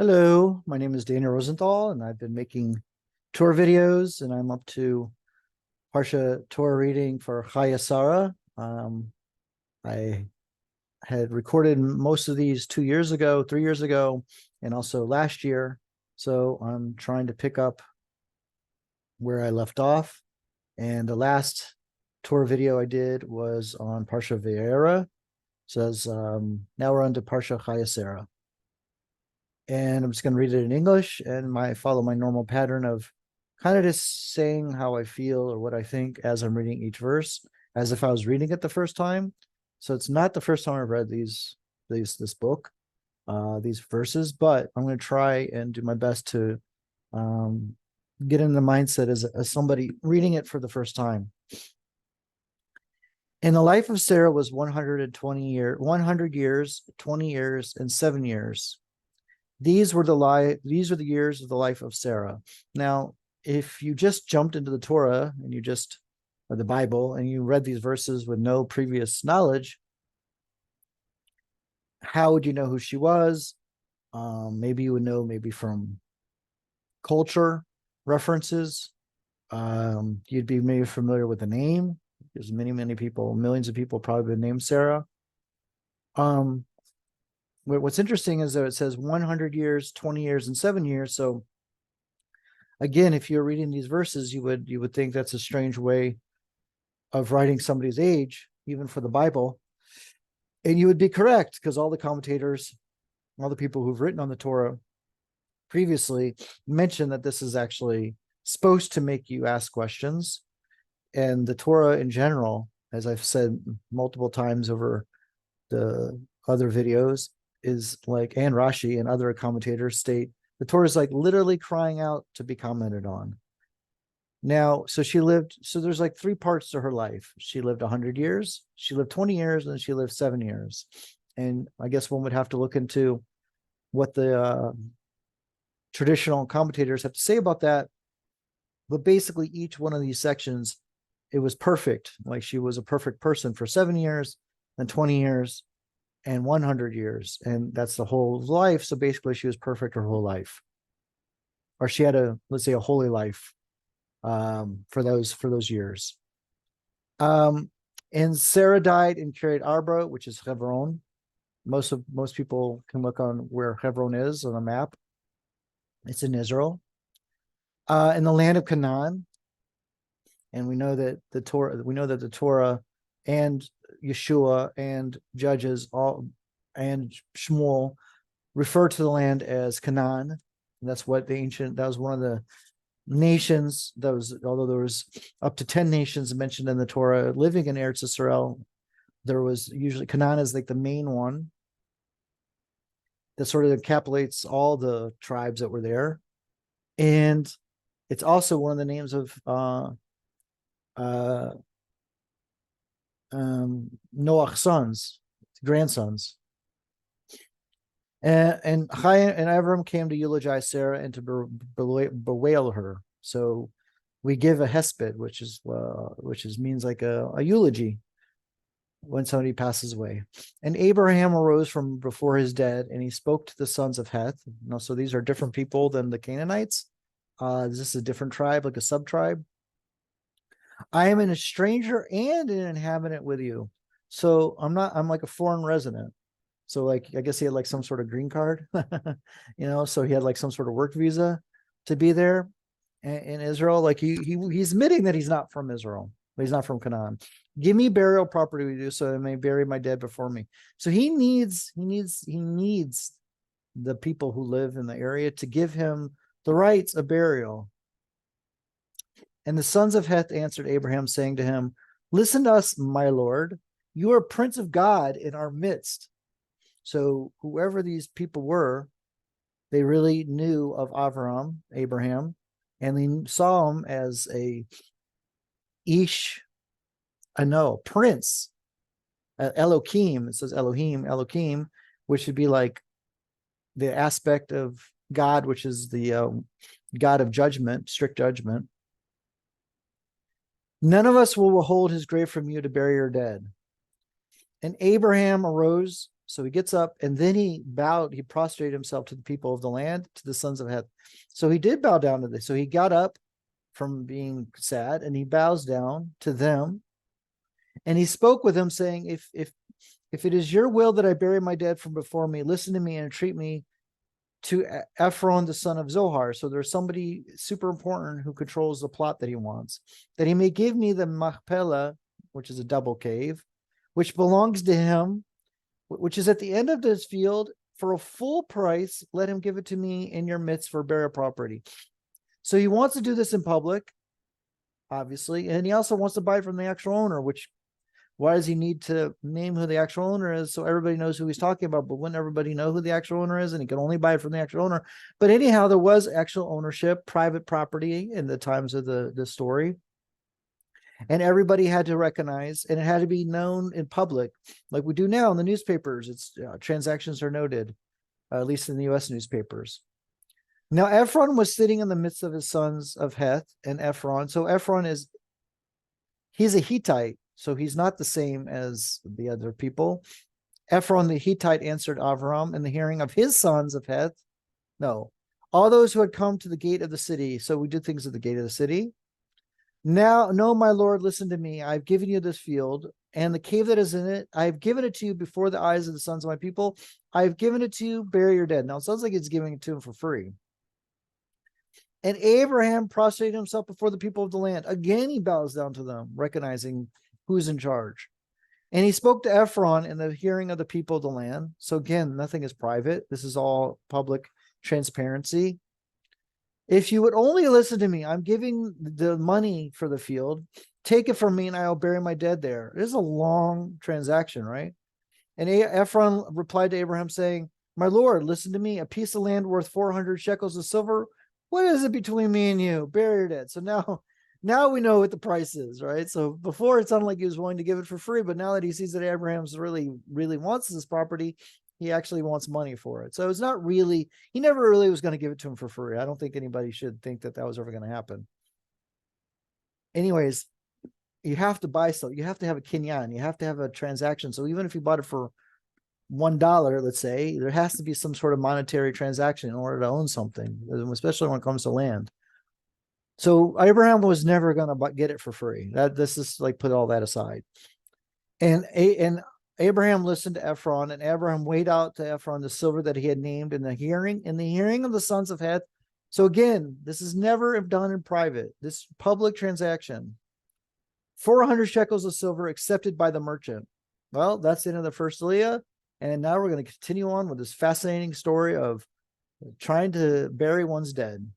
Hello, my name is Daniel Rosenthal, and I've been making Torah videos, and I'm up to Parsha Torah reading for Chaya Sarah. I had recorded most of these 2 years ago, 3 years ago, and also last year. So I'm trying to pick up where I left off. And the last Torah video I did was on Parsha Vayeira. It says, now we're on to Parsha Chaya Sarah. And I'm just going to read it in English and follow my normal pattern of kind of just saying how I feel or what I think as I'm reading each verse, as if I was reading it the first time. So it's not the first time I've read this book, these verses, but I'm going to try and do my best to get in the mindset as somebody reading it for the first time. And the life of Sarah was 100 years, 20 years, and 7 years. These are the years of the life of Sarah. Now, if you just jumped into the Torah or the Bible, and you read these verses with no previous knowledge, how would you know who she was? Maybe you would know maybe from culture references. You'd be maybe familiar with the name. There's many people, millions of people probably been named Sarah. What's interesting is that it says 100 years, 20 years, and 7 years. So again, if you're reading these verses, you would think that's a strange way of writing somebody's age, even for the Bible. And you would be correct, because all the commentators, all the people who've written on the Torah previously mention that this is actually supposed to make you ask questions. And the Torah in general, as I've said multiple times over the other videos, is like, and Rashi and other commentators state, the Torah is like literally crying out to be commented on. Now, so there's like three parts to her life. She lived 100 years, she lived 20 years, and she lived 7 years. And I guess one would have to look into what the traditional commentators have to say about that. But basically, each one of these sections, it was perfect. Like she was a perfect person for 7 years, and 20 years, and 100 years. And that's the whole life. So basically, she was perfect her whole life. Or she had let's say, a holy life for those years. And Sarah died in Kiryat Arba, which is Hebron. Most people can look on where Hebron is on a map. It's in Israel, in the land of Canaan. And we know that the Torah and Yeshua and Judges and Shmuel refer to the land as Canaan. And that's what that was one of the nations although there was up to 10 nations mentioned in the Torah living in Eretz Yisrael, there was usually Canaan is like the main one that sort of encapsulates all the tribes that were there. And it's also one of the names of Noah's sons, grandsons. And Chayei and Ephron came to eulogize Sarah and to bewail her. So we give a hesped, which means like a eulogy when somebody passes away. And Abraham arose from before his dead, and he spoke to the sons of Heth. So these are different people than the Canaanites. This is a different tribe, like a sub-tribe. I am a stranger and an inhabitant with you. So I'm like a foreign resident. So like, I guess he had like some sort of green card, so he had like some sort of work visa to be there in Israel. Like he's admitting that he's not from Israel, but he's not from Canaan. Give me burial property with you so I may bury my dead before me. So he needs the people who live in the area to give him the rights of burial. And the sons of Heth answered Abraham, saying to him, listen to us, my Lord. You are Prince of God in our midst. So whoever these people were, they really knew of Abraham, and they saw him as a prince, Elohim. It says Elohim, which would be like the aspect of God, which is the God of judgment, strict judgment. None of us will withhold his grave from you to bury your dead. And Abraham arose So he gets up and then he prostrated himself to the people of the land, to the sons of Heth. So he did bow down to this. So he got up from being sad and he bows down to them. And he spoke with them saying, if it is your will that I bury my dead from before me, listen to me and entreat me to Ephron, the son of Zohar. So there's somebody super important who controls the plot that he wants, that he may give me the Machpelah, which is a double cave, which belongs to him, which is at the end of this field, for a full price. Let him give it to me in your midst for burial property. So he wants to do this in public, obviously, and he also wants to buy it from the actual owner, which, why does he need to name who the actual owner is? So everybody knows who he's talking about, but wouldn't everybody know who the actual owner is? And he can only buy it from the actual owner. But anyhow, there was actual ownership, private property in the times of the story. And everybody had to recognize, and it had to be known in public, like we do now in the newspapers. It's transactions are noted, at least in the U.S. newspapers. Now, Ephron was sitting in the midst of his sons of Heth and Ephron. So Ephron he's a Hittite. So he's not the same as the other people. Ephron the Hittite answered Avram in the hearing of his sons of Heth. No, all those who had come to the gate of the city. So we did things at the gate of the city. Now, no, my Lord, listen to me. I've given you this field and the cave that is in it. I've given it to you before the eyes of the sons of my people. I've given it to you, bury your dead. Now, it sounds like it's giving it to him for free. And Abraham prostrated himself before the people of the land. Again, he bows down to them, recognizing who's in charge. And he spoke to Ephron in the hearing of the people of the land. So again, nothing is private. This is all public transparency. If you would only listen to me, I'm giving the money for the field. Take it from me and I'll bury my dead there. It is a long transaction, right? And Ephron replied to Abraham saying, my Lord, listen to me. A piece of land worth 400 shekels of silver. What is it between me and you? Bury your dead. So now we know what the price is, right? So before it sounded like he was willing to give it for free, but now that he sees that Abraham's really wants this property, he actually wants money for it. So it's not really, he never really was going to give it to him for free. I don't think anybody should think that was ever going to happen. Anyways, you have to buy stuff. You have to have a kinyan. You have to have a transaction. So even if you bought it for $1, let's say, there has to be some sort of monetary transaction in order to own something, especially when it comes to land. So Abraham was never going to get it for free. This is like, put all that aside. And Abraham listened to Ephron, and Abraham weighed out to Ephron the silver that he had named in the hearing of the sons of Heth. So again, this is never done in private. This public transaction. 400 shekels of silver accepted by the merchant. Well, that's the end of the first Aliyah. And now we're going to continue on with this fascinating story of trying to bury one's dead.